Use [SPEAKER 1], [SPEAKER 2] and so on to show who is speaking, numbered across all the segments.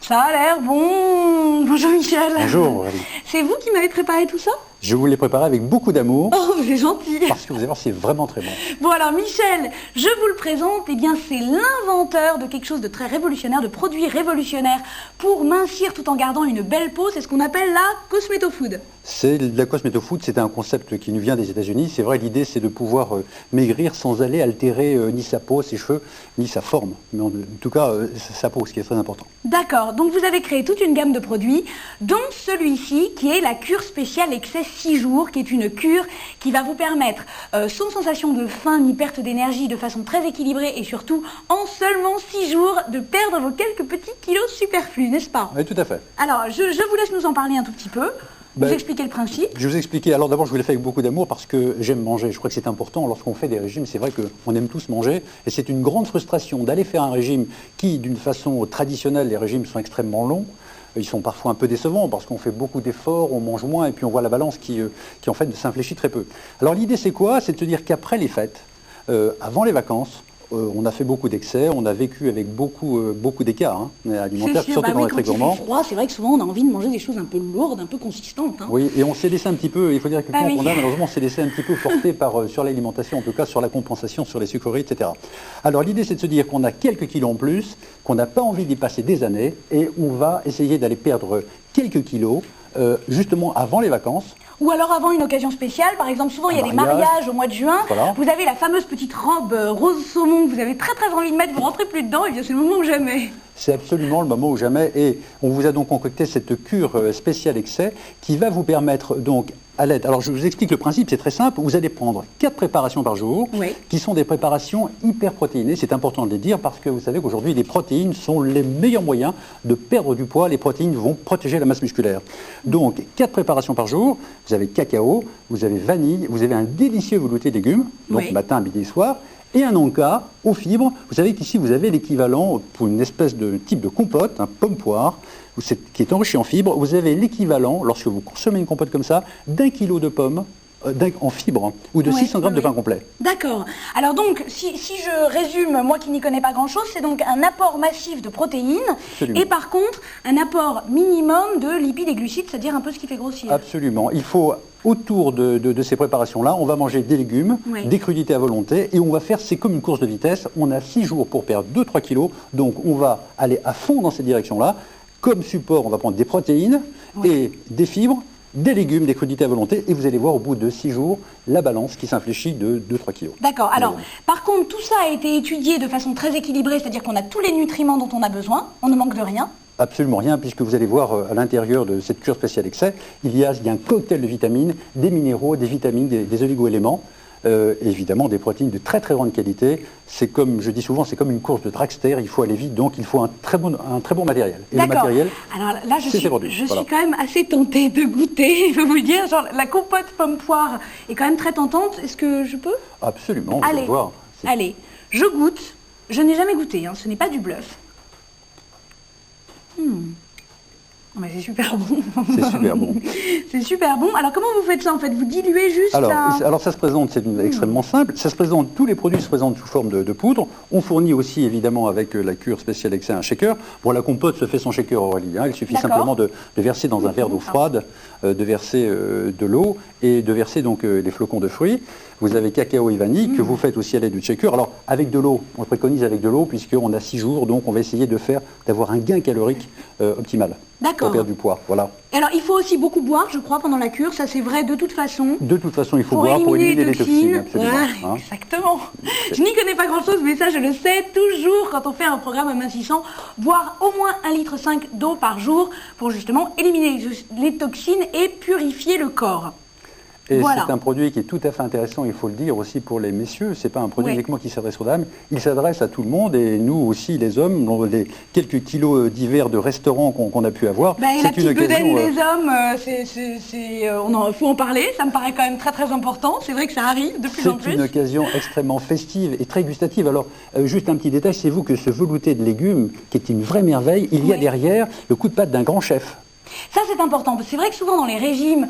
[SPEAKER 1] Ça a l'air bon. Bonjour Michel.
[SPEAKER 2] Bonjour Aurélie.
[SPEAKER 1] C'est vous qui m'avez préparé tout ça?
[SPEAKER 2] Je vous l'ai préparé avec beaucoup d'amour.
[SPEAKER 1] Oh, c'est gentil.
[SPEAKER 2] Parce que vous allez voir, c'est vraiment très bon.
[SPEAKER 1] Bon alors Michel, je vous le présente, eh bien c'est l'inventeur de quelque chose de très révolutionnaire, de produits révolutionnaires pour mincir tout en gardant une belle peau. C'est ce qu'on appelle la cosméto-food.
[SPEAKER 2] C'est la cosméto-food, c'est un concept qui nous vient des États-Unis. C'est vrai, l'idée c'est de pouvoir maigrir sans aller altérer ni sa peau, ses cheveux, ni sa forme. Mais en tout cas, sa peau, ce qui est très important.
[SPEAKER 1] D'accord, donc vous avez créé toute une gamme de produits, dont celui-ci qui est la cure spéciale excès 6 jours, qui est une cure qui va vous permettre, sans sensation de faim ni perte d'énergie, de façon très équilibrée et surtout en seulement 6 jours, de perdre vos quelques petits kilos superflus, n'est-ce pas?
[SPEAKER 2] Oui, tout à fait.
[SPEAKER 1] Alors, je vous laisse nous en parler un tout petit peu. Vous expliquer le principe.
[SPEAKER 2] Je vais vous expliquer. Alors d'abord, je vous l'ai fait avec beaucoup d'amour parce que j'aime manger. Je crois que c'est important. Lorsqu'on fait des régimes, c'est vrai qu'on aime tous manger. Et c'est une grande frustration d'aller faire un régime qui, d'une façon traditionnelle, les régimes sont extrêmement longs. Ils sont parfois un peu décevants parce qu'on fait beaucoup d'efforts, on mange moins et puis on voit la balance qui en fait s'infléchit très peu. Alors l'idée c'est quoi? C'est de se dire qu'après les fêtes, avant les vacances, on a fait beaucoup d'excès, on a vécu avec beaucoup d'écarts alimentaires, surtout dans les très gourmands.
[SPEAKER 1] C'est vrai que souvent on a envie de manger des choses un peu lourdes, un peu consistantes. Hein.
[SPEAKER 2] Oui, et on s'est laissé un petit peu, il faut dire que quand on a, malheureusement, on s'est laissé un petit peu porter sur l'alimentation, en tout cas sur la compensation, sur les sucreries, etc. Alors l'idée c'est de se dire qu'on a quelques kilos en plus, qu'on n'a pas envie d'y passer des années, et on va essayer d'aller perdre quelques kilos, justement avant les vacances.
[SPEAKER 1] Ou alors avant une occasion spéciale, par exemple, souvent il y a des mariages au mois de juin,
[SPEAKER 2] voilà.
[SPEAKER 1] Vous avez la fameuse petite robe rose saumon que vous avez très envie de mettre, vous rentrez plus dedans, et bien c'est le moment ou jamais.
[SPEAKER 2] C'est absolument le moment ou jamais, et on vous a donc concocté cette cure spéciale excès qui va vous permettre donc à l'aide. Alors je vous explique le principe, c'est très simple, vous allez prendre 4 préparations par jour, qui sont des préparations hyper protéinées, c'est important de les dire parce que vous savez qu'aujourd'hui les protéines sont les meilleurs moyens de perdre du poids, les protéines vont protéger la masse musculaire. Donc 4 préparations par jour, vous avez cacao, vous avez vanille, vous avez un délicieux velouté de légumes, donc matin, midi et soir, et un Anka aux fibres. Vous savez qu'ici vous avez l'équivalent pour une espèce de type de compote, un pomme-poire, qui est enrichi en fibres. Vous avez l'équivalent, lorsque vous consommez une compote comme ça, d'1 kilo de pommes en fibres ou de 600 grammes de pain complet.
[SPEAKER 1] D'accord. Alors donc, si je résume, moi qui n'y connais pas grand-chose, c'est donc un apport massif de protéines et par contre un apport minimum de lipides et glucides, c'est-à-dire un peu ce qui fait grossir.
[SPEAKER 2] Absolument. Il faut, autour de ces préparations-là, on va manger des légumes, des crudités à volonté et on va faire, c'est comme une course de vitesse, on a 6 jours pour perdre 2-3 kilos, donc on va aller à fond dans cette direction-là. Comme support, on va prendre des protéines et des fibres, des légumes, des crudités à volonté, et vous allez voir au bout de 6 jours la balance qui s'infléchit de 2-3 kilos.
[SPEAKER 1] D'accord. Alors, par contre, tout ça a été étudié de façon très équilibrée, c'est-à-dire qu'on a tous les nutriments dont on a besoin, on ne manque de rien. Absolument
[SPEAKER 2] rien, puisque vous allez voir à l'intérieur de cette cure spéciale excès, il y a un cocktail de vitamines, des minéraux, des vitamines, des oligo-éléments, évidemment des protéines de très grande qualité. C'est comme, je dis souvent, c'est comme une course de dragster, il faut aller vite, donc il faut un très bon matériel. Et le matériel,
[SPEAKER 1] alors là, je suis quand même assez tentée de goûter, je peux vous le dire, genre la compote pomme-poire est quand même très tentante, est-ce que je peux?
[SPEAKER 2] Absolument, vous allez voir.
[SPEAKER 1] Allez, je goûte, je n'ai jamais goûté, ce n'est pas du bluff. Mais c'est super bon.
[SPEAKER 2] C'est super bon.
[SPEAKER 1] C'est super bon. Alors comment vous faites ça en fait? Vous diluez juste
[SPEAKER 2] alors ça se présente, c'est extrêmement simple. Ça se présente, tous les produits se présentent sous forme de poudre. On fournit aussi évidemment avec la cure spéciale excès un shaker. Bon, la compote se fait sans shaker, Aurélie. Il suffit simplement de verser dans un verre d'eau froide, de verser de l'eau et de verser donc les flocons de fruits. Vous avez cacao et vanille que vous faites aussi à l'aide du shaker. Alors avec de l'eau, on le préconise avec de l'eau puisqu'on a 6 jours, donc on va essayer d'avoir un gain calorique optimal. Pour perdre du poids, voilà.
[SPEAKER 1] Alors il faut aussi beaucoup boire, je crois, pendant la cure, ça c'est vrai de toute façon.
[SPEAKER 2] De toute façon, il faut boire pour éliminer les toxines, absolument.
[SPEAKER 1] Voilà, exactement. Je n'y connais pas grand-chose, mais ça je le sais toujours quand on fait un programme amincissant, boire au moins 1,5 litre d'eau par jour pour justement éliminer les toxines et purifier le corps.
[SPEAKER 2] Et c'est un produit qui est tout à fait intéressant, il faut le dire aussi pour les messieurs. C'est pas un produit uniquement qui s'adresse aux dames, il s'adresse à tout le monde et nous aussi les hommes, les quelques kilos d'hiver de restaurant qu'on a pu avoir.
[SPEAKER 1] La petite bedaine des hommes, il faut en parler, ça me paraît quand même très important. C'est vrai que ça arrive de plus en plus.
[SPEAKER 2] C'est une occasion extrêmement festive et très gustative. Alors juste un petit détail, c'est vous que ce velouté de légumes, qui est une vraie merveille, il y a derrière le coup de patte d'un grand chef.
[SPEAKER 1] Ça c'est important, c'est vrai que souvent dans les régimes,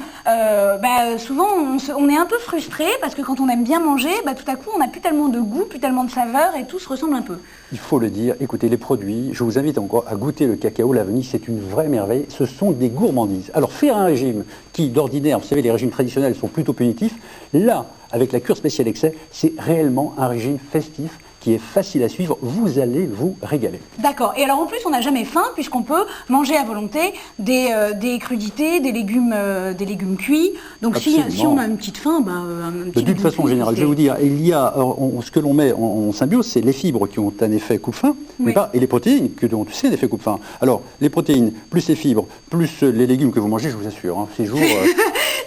[SPEAKER 1] souvent on est un peu frustré parce que quand on aime bien manger, tout à coup on n'a plus tellement de goût, plus tellement de saveur et tout se ressemble un peu.
[SPEAKER 2] Il faut le dire, écoutez les produits, je vous invite encore à goûter le cacao, la vanille, c'est une vraie merveille, ce sont des gourmandises. Alors faire un régime qui d'ordinaire, vous savez les régimes traditionnels sont plutôt punitifs, là avec la cure spéciale excès, c'est réellement un régime festif qui est facile à suivre, vous allez vous régaler.
[SPEAKER 1] D'accord, et alors en plus on n'a jamais faim puisqu'on peut manger à volonté des crudités, des légumes cuits, donc si on a une petite faim, un petit
[SPEAKER 2] de toute façon générale, je vais vous dire, il y a, ce que l'on met en symbiose, c'est les fibres qui ont un effet coupe-faim, oui. Et les protéines qui ont aussi un effet coupe-faim. Alors les protéines, plus les fibres, plus les légumes que vous mangez, je vous assure, ces jours,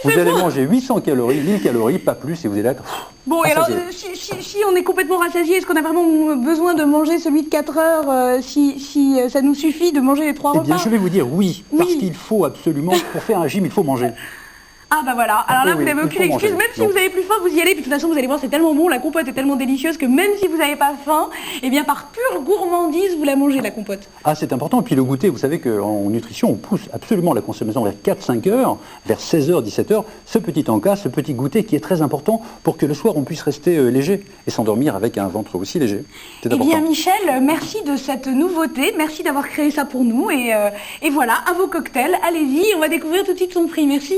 [SPEAKER 2] vous allez manger 800 calories, 1000 calories, pas plus, et vous allez être...
[SPEAKER 1] Bon, et alors, si on est complètement rassasié, est-ce qu'on a vraiment besoin de manger celui de 4 heures si ça nous suffit de manger les 3 repas?
[SPEAKER 2] Eh bien, je vais vous dire oui, parce qu'il faut absolument, pour faire un régime, il faut manger.
[SPEAKER 1] Ah voilà, alors là vous n'avez aucune excuse, même si vous avez plus faim, vous y allez, puis de toute façon vous allez voir c'est tellement bon, la compote est tellement délicieuse que même si vous n'avez pas faim, eh bien par pure gourmandise vous la mangez la compote.
[SPEAKER 2] Ah c'est important, et puis le goûter, vous savez qu'en nutrition on pousse absolument la consommation vers 4-5 heures, vers 16h, 17h, ce petit encas, ce petit goûter qui est très important pour que le soir on puisse rester léger et s'endormir avec un ventre aussi léger.
[SPEAKER 1] C'est important. Eh bien Michel, merci de cette nouveauté, merci d'avoir créé ça pour nous et voilà, à vos cocktails, allez-y, on va découvrir tout de suite son prix, merci.